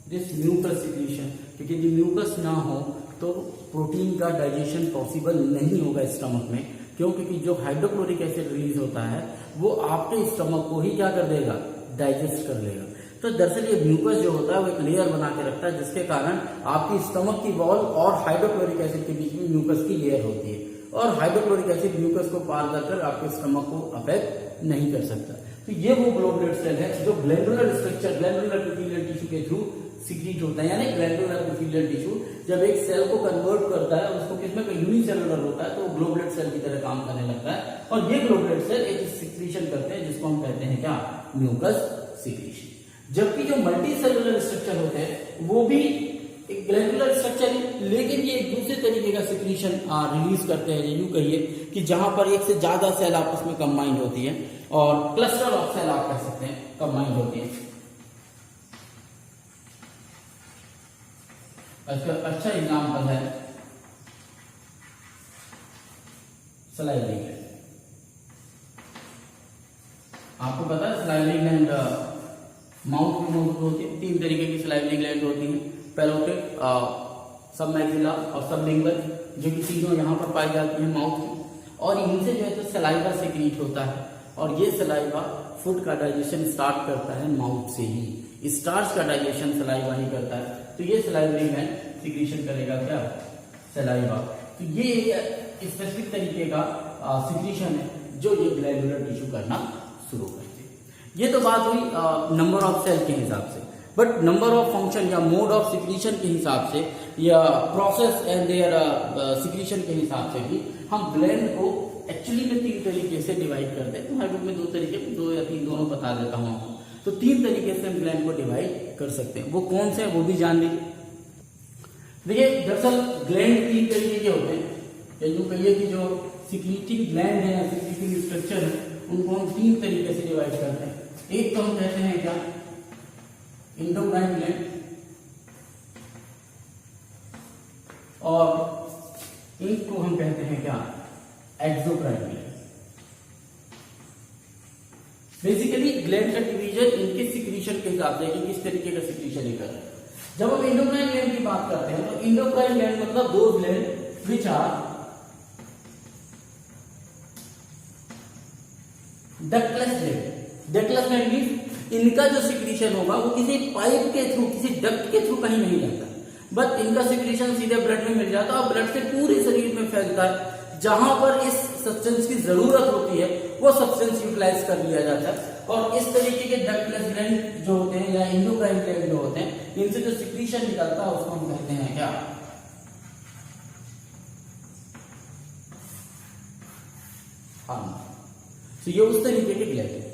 this mucus secretion, क्योंकि यदि म्यूकस ना हो तो प्रोटीन का डाइजेशन पॉसिबल नहीं होगा स्टमक में। क्यों, क्योंकि जो हाइड्रोक्लोरिक एसिड रिलीज होता है वो आपके स्टमक को ही क्या कर देगा, डाइजेस्ट कर लेगा। तो दरअसल ये म्यूकस जो होता है वो एक लेयर बना के रखता है, जिसके कारण आपकी स्टमक की वॉल और हाइड्रोक्लोरिक एसिड के बीच में म्यूकस की लेयर होती है, और हाइड्रोक्लोरिक एसिड म्यूकस को पार कर आपके स्टमक को अफेक्ट नहीं कर सकता। तो ये वो ग्लोबुलेट सेल है जो glandular structure, glandular epithelial tissue के थ्रू सिक्रीट होता है, यानी ग्लैंडुलर एपिथेलियल टिश्यू जब एक सेल को कन्वर्ट करता है उसको किसमें यूनिसेलुलर होता है तो वो ग्लोबुलेट सेल की तरह काम करने लगता है, और ये ग्लोबुलेट सेल एक सिक्रीशन करते हैं जिसको हम कहते हैं क्या, म्यूकस सिक्रीशन। जबकि जो मल्टी सेलुलर स्ट्रक्चर होते हैं वो भी एक ग्लैंडुलर स्ट्रक्चर है, लेकिन ये एक दूसरे तरीके का सिक्रीशन रिलीज करते हैं, यूं कहिए कि जहां पर एक से ज्यादा सेल आपस में कंबाइंड होती है और क्लस्टर ऑफ सेल आप कह सकते हैं कंबाइंड होती है। अच्छा एग्जाम्पल है सलाइवरी ग्लैंड। आपको पता है सलाइवरी ग्लैंड माउथ में मौजूद होती है, 3 तरीके की सलाइवरी ग्लैंड होती है, पैरोटिड, सब मैक्सिला और सब लिंगल, जो कि तीनों यहाँ पर पाई जाती है माउथ में, और इनसे जो है तो सलाइवा सिक्रीट होता है, और ये सलाइवा फूड का डाइजेशन स्टार्ट करता है माउथ से ही, स्टार्च का डाइजेशन सलाइवा ही करता है, तो ये सलाइवरी ग्लैंड सिक्रीशन करेगा क्या, सलाइवा। तो ये स्पेसिफिक तरीके का सिक्रीशन है जो ये ग्लैंडुलर टिश्यू करना शुरू करते हैं। ये तो बात हुई नंबर ऑफ सेल के हिसाब से, बट नंबर ऑफ फंक्शन या मोड ऑफ सिक्रीशन के हिसाब से या प्रोसेस एंड देयर सिक्रीशन के हिसाब से भी हम ग्लैंड को एक्चुअली में 3 तरीके से डिवाइड करते हैं। तुम्हारे बुक में 2 तरीके, 2 या 3 दोनों बता देता हूँ आपको। तो 3 तरीके से हम ग्लैंड को डिवाइड कर सकते हैं, वो कौन से हैं वो भी जान लीजिए। देखिए दरअसल ग्लैंड 3 तरीके के होते हैं, या यूं कहिए कि जो सिक्रीटिंग ग्लैंड है या सिक्रीटिंग स्ट्रक्चर है उनको हम 3 तरीके से डिवाइड करते हैं। एक तो हम कहते हैं क्या, इंडोक्राइन ग्लैंड, और इनको हम कहते हैं क्या, एक्सोक्राइन ग्लैंड। बेसिकली ग्लैंड का डिवीजन इनके सिक्रीशन के हिसाब से कि किस तरीके का सिक्रीशन ही कर रहे हैं। जब हम इंडोक्राइन ग्लैंड की बात करते हैं तो इंडोक्राइन ग्लैंड मतलब दो gland which are ductless gland. Ductless gland means इनका जो सिक्रीशन होगा वो किसी पाइप के थ्रू, किसी डक्ट के थ्रू कहीं नहीं जाता, बट इनका सिक्रीशन सीधे ब्लड में मिल जाता है और ब्लड से पूरे शरीर में फैलता है। जहां पर इस सब्सटेंस की जरूरत होती है वो सब्सटेंस यूटिलाइज कर लिया जाता है, और इस तरीके के डक्टलेस ग्लैंड जो होते हैं या इंडोक्राइन ग्लैंड जो होते हैं इनसे जो सिक्रीशन निकलता है उसको हम कहते हैं क्या, हार्मोन। तो ये उस तरीके के ग्लैंड है।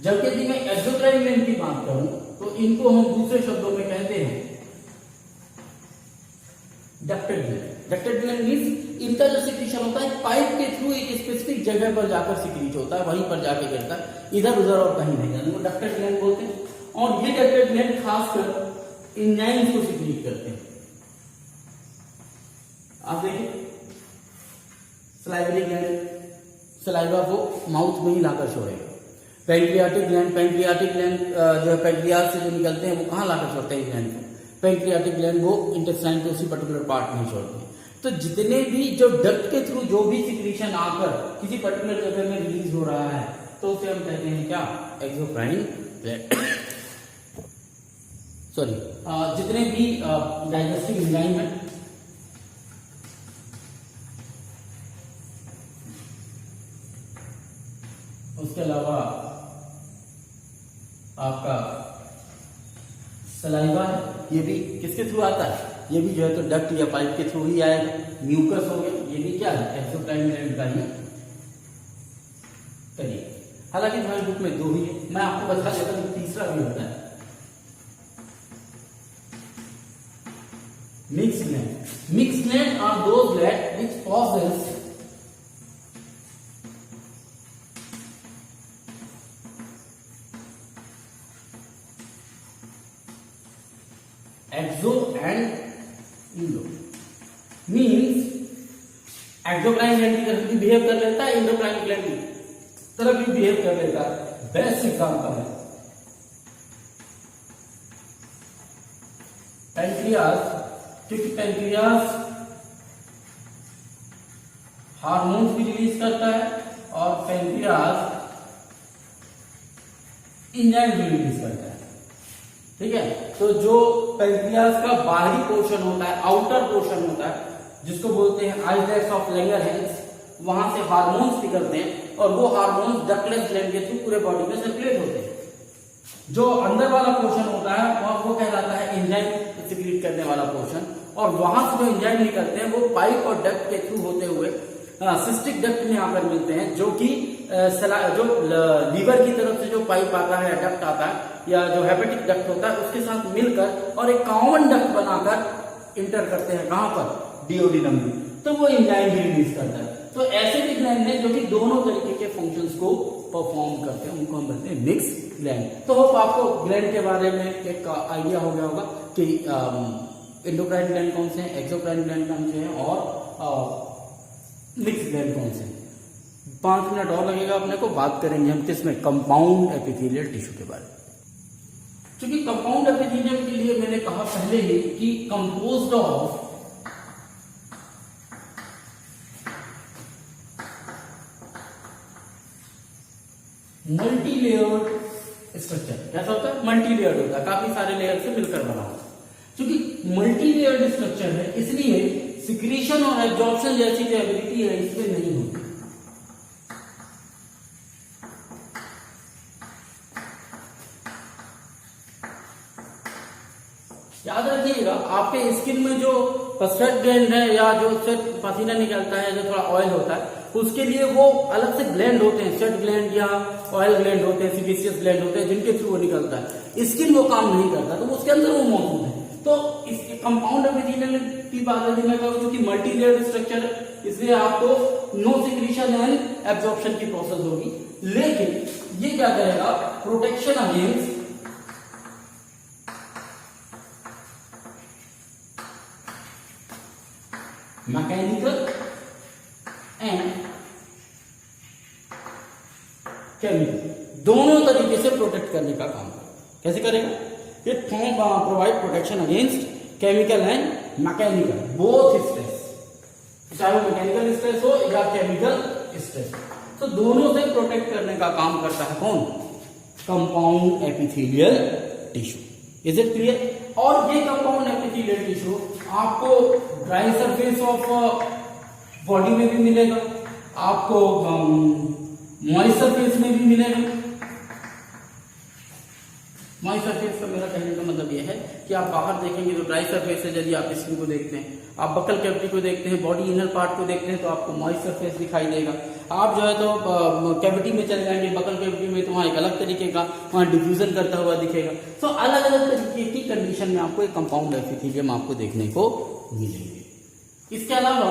जबकि यदि मैं एक्सोक्राइन ग्लैंड की बात करूं तो इनको हम दूसरे शब्दों में कहते हैं ducted gland. Ducted gland means इनका जो सिक्रीशन होता है पाइप के थ्रू एक स्पेसिफिक जगह पर जाकर सिक्रीट होता है, वहीं पर जाके गिरता है, इधर उधर और कहीं नहीं जाता, वो डक्टेड ग्लैंड बोलते हैं। और ये डक्टेड ग्लैंड खासकर एंजाइम्स को सिक्रीट करते हैं। आप देखिए सलाइवरी ग्लैंड सलाइवा को माउथ में ही लाकर छोड़ेगा। पैंक्रियाटिक ग्लैंड जो है पैंक्रियाज से जो निकलते हैं वो कहाँ लाकर छोड़ते हैं ग्लैंड को, पैंक्रियाटिक ग्लैंड वो इंटेस्टाइन के उसी पर्टिकुलर पार्ट में छोड़ते हैं। तो जितने भी जो डक्ट के थ्रू जो भी सिक्रीशन आकर किसी पर्टिकुलर जगह में रिलीज हो रहा है तो उसे हम कहते हैं क्या, एक्सोक्राइन ग्लैंड। सॉरी, जितने भी डाइजेस्टिव एंजाइम है उसके अलावा आपका सलाइवा है, ये भी किसके थ्रू आता है, ये भी जो है तो डक्ट या पाइप के थ्रू ही आएगा। म्यूकस हो गया, ये भी क्या है, एक्सोक्राइन ग्लैंड का ही तरीका। हालांकि हमारी बुक में 2 ही है, मैं आपको बता देता हूं तीसरा भी होता है mix gland. Mix gland are those gland which possess exo and endo. Means exocrine gland की तरफ भी बिहेव कर लेता है, इंडोक्राइन ग्लैंड की तरफ भी बिहेव कर लेता है। बेस्ट एग्जांपल है पैंक्रियाज, क्योंकि पैंक्रियाज हार्मोन्स भी रिलीज करता है और पैंक्रियाज एंजाइम भी रिलीज करता है। ठीक है, तो जो पैंक्रियाज का बाहरी पोर्शन होता है, आउटर पोर्शन होता है, जिसको बोलते हैं आइलैंड्स ऑफ लैंगरहैंस, वहां से हार्मोन्स निकलते हैं और वो हार्मोन्स डक्टलेस ग्लैंड के थ्रू पूरे बॉडी में सर्कुलेट होते हैं। जो अंदर वाला पोर्शन होता है वो कहलाता है एंजाइम सिक्रीट करने वाला पोर्शन, और वहां से जो एंजाइम निकलते हैं वो पाइप और डक्ट के थ्रू होते हुए सिस्टिक डक्ट में आकर मिलते हैं, जो कि जो लीवर की तरफ से जो पाइप आता है, डक्ट आता है या जो हेपेटिक डक्ट होता है उसके साथ मिलकर और एक कॉमन डक्ट बनाकर इंटर करते हैं कहां पर, डिओडिनम में, तो वो एंजाइम भी रिलीज करता है। तो ऐसे भी ग्लैंड है जो कि दोनों तरीके के फंक्शंस को परफॉर्म करते हैं, उनको हम बोलते हैं मिक्स ग्लैंड। तो होप आपको ग्लैंड के बारे में एक आइडिया हो गया होगा कि एंडोक्राइन ग्लैंड कौन से हैं, एक्सोक्राइन ग्लैंड कौन से हैं और मिक्स ग्लैंड कौन से हैं। 5 मिनट और लगेगा अपने को, बात करेंगे हम किसमें, कंपाउंड एपिथेलियल टिश्यू के बारे में। क्योंकि कंपाउंड एपिथेलियम के लिए मैंने कहा पहले ही कि composed of multi layered structure. कैसा होता है, मल्टी लेयर्ड होता है, काफी सारे लेयर से मिलकर बना होता है। क्योंकि मल्टी लेयर्ड स्ट्रक्चर है इसलिए सिक्रीशन और एब्जॉर्प्शन जैसी जो एबिलिटी है इसमें नहीं होती। याद रखिएगा, आपके स्किन में जो स्वेट ग्लैंड है या जो स्वेट पसीना निकलता है, जो थोड़ा ऑयल होता है, उसके लिए वो अलग से ग्लैंड होते हैं, स्वेट ग्लैंड या ऑयल ग्लैंड होते हैं, सीबेशियस ग्लैंड होते हैं, जिनके थ्रू वो निकलता है। स्किन वो काम नहीं करता, तो उसके अंदर वो मौजूद है। तो इसके कंपाउंड एपिथेलियल की बात है मैं कहूँ, क्योंकि मल्टी लेयर्ड स्ट्रक्चर है इसलिए आपको नो सिक्रीशन एंड एब्जॉर्प्शन की प्रोसेस होगी। लेकिन ये क्या करेगा, protection against mechanical and chemical, दोनों तरीके से प्रोटेक्ट करने का काम करेगा। कैसे करेगा, it provide protection against chemical and mechanical both stress, चाहे वो मैकेनिकल स्ट्रेस हो या केमिकल स्ट्रेस, तो दोनों से प्रोटेक्ट करने का काम करता है कौन, compound epithelial tissue. Is it clear? और ये कंपाउंड एपिथेलियल टिश्यू आपको ड्राई सरफेस ऑफ बॉडी में भी मिलेगा, आपको मॉइस्ट सरफेस में भी मिलेगा। मॉइस्ट सरफेस का मेरा कहने का मतलब यह है कि आप बाहर देखेंगे तो ड्राई सरफेस है, यदि आप स्किन को देखते हैं, आप बकल कैविटी को देखते हैं, बॉडी इनर पार्ट को देखते हैं तो आपको मॉइस्ट सरफेस दिखाई देगा। आप जो है तो कैविटी में चले जाएंगे, बकल कैविटी में, तो वहां एक अलग तरीके का वहां डिफ्यूजन करता हुआ दिखेगा। तो अलग अलग तरीके की कंडीशन में आपको एक कंपाउंड एपिथेलियम आपको देखने को मिलेंगे। इसके अलावा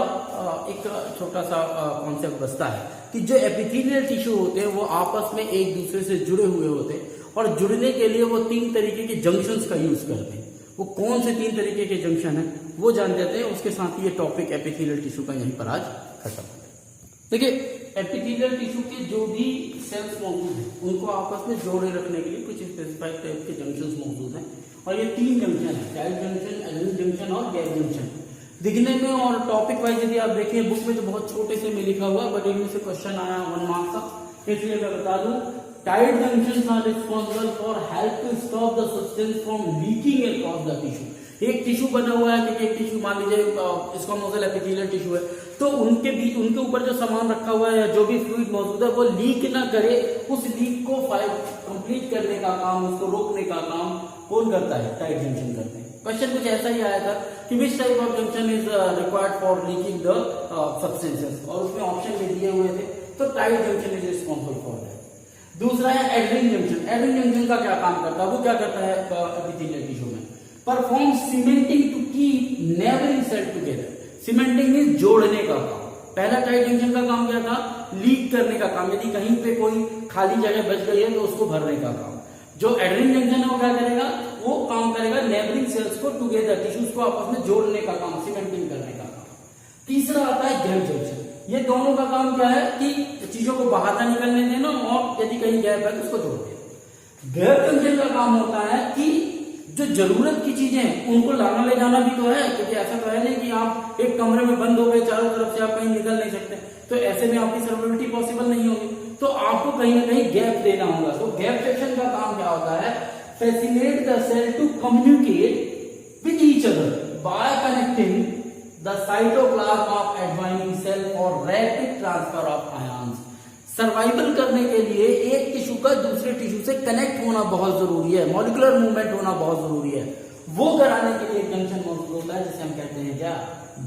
एक छोटा सा कॉन्सेप्ट बचता है कि जो एपिथेलियल टिश्यू होते हैं वो आपस में एक दूसरे से जुड़े हुए होते हैं, और जुड़ने के लिए वो 3 तरीके के जंक्शंस का यूज करते हैं। वो कौन से 3 तरीके के जंक्शन है वो जान जाते हैं। उसके साथ ही ये टॉपिक एपिथेलियल टिश्यू का यहीं पर आज खत्म होता है। देखिए, एपिथेलियल टिश्यू के जो भी सेल्स मौजूद हैं उनको आपस में जोड़े रखने के लिए कुछ स्पेसिफाइड टाइप के जंक्शंस मौजूद हैं, और ये 3 जंक्शन है, टाइट जंक्शन, एडेनिन जंक्शन और गैप जंक्शन। दिखने में और टॉपिक वाइज यदि आप देखें बुक में तो बहुत छोटे से में लिखा हुआ, बट इनमें से क्वेश्चन आया 1 मार्क्स का, इसलिए मैं बता दूं, tight junctions are responsible for help to stop the substance from leaking across the tissue. एक टिश्यू बना हुआ है, क्योंकि एक टिश्यू मान लीजिए स्क्वामोजल एपिथेलियल टिश्यू है, तो उनके बीच, उनके ऊपर जो सामान रखा हुआ है या जो भी फ्लूइड मौजूद है वो लीक ना करे, उस लीक को कंप्लीट करने का काम, उसको रोकने का काम कौन करता है, टाइट जंक्शन करते हैं। क्वेश्चन कुछ ऐसा ही आया था कि which type of junction is required for leaking the substances, और उसमें ऑप्शन भी दिए हुए थे, तो tight junction is responsible for that. दूसरा है एडेनिन जंक्शन। एडेनिन जंक्शन का क्या काम करता है, वो क्या करता है एपिथेलियल टिश्यू में, perform cementing to keep neighbouring cell together. Cementing में जोड़ने का काम। पहला टाइट जंक्शन का काम क्या था, लीक करने का काम, यदि कहीं पे कोई खाली जगह बच गई है तो उसको भरने का काम। जो एडेनिन जंक्शन है वो क्या करेगा, वो काम करेगा नेबरिंग सेल्स को टुगेदर, टिश्यूज को आपस में जोड़ने का काम, सीमेंटिंग करने का काम। तीसरा आता है गैप जंक्शन। ये दोनों का काम क्या है कि चीजों को बाहर ना निकलने देना, और यदि कहीं गैप है तो उसको जोड़ देना। गैप जंक्शन का काम होता है कि जो जरूरत की चीजें हैं उनको लाना ले जाना भी तो है, क्योंकि ऐसा तो है नहीं कि आप एक कमरे में बंद हो गए, चारों तरफ से आप कहीं निकल नहीं सकते, तो ऐसे में आपकी सर्वाइवलिटी पॉसिबल नहीं होगी, तो आपको कहीं ना कहीं गैप देना होगा। तो गैप सेक्शन का काम क्या होता है, facilitate the cell to communicate with each other by connecting the cytoplasm of adjoining cell for rapid transfer of ions. Survival करने के लिए एक टिश्यू का दूसरे टिश्यू से कनेक्ट होना बहुत जरूरी है, मॉलिक्यूलर मूवमेंट होना बहुत जरूरी है। वो कराने के लिए जंक्शन मौजूद होता है जिसे हम कहते हैं क्या,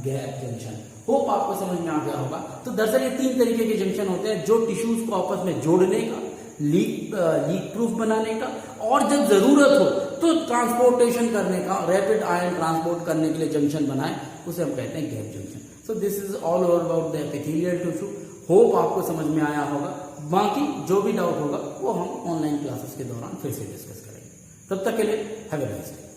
गैप जंक्शन। होप आपको समझ में आ गया होगा। तो दरअसल ये 3 तरीके के जंक्शन होते हैं, जो टिश्यूज को आपस में जोड़ने का, लीक प्रूफ बनाने का, और जब जरूरत हो तो ट्रांसपोर्टेशन करने का, रैपिड आयन ट्रांसपोर्ट करने के लिए जंक्शन बनाए, उसे हम कहते हैं gap junction. So this is all over about the epithelial tissue. Hope आपको समझ में आया होगा। बाकी जो भी डाउट होगा वो हम ऑनलाइन क्लासेस के दौरान फिर से डिस्कस करेंगे। तब तक के लिए हैव अ नाइस डे।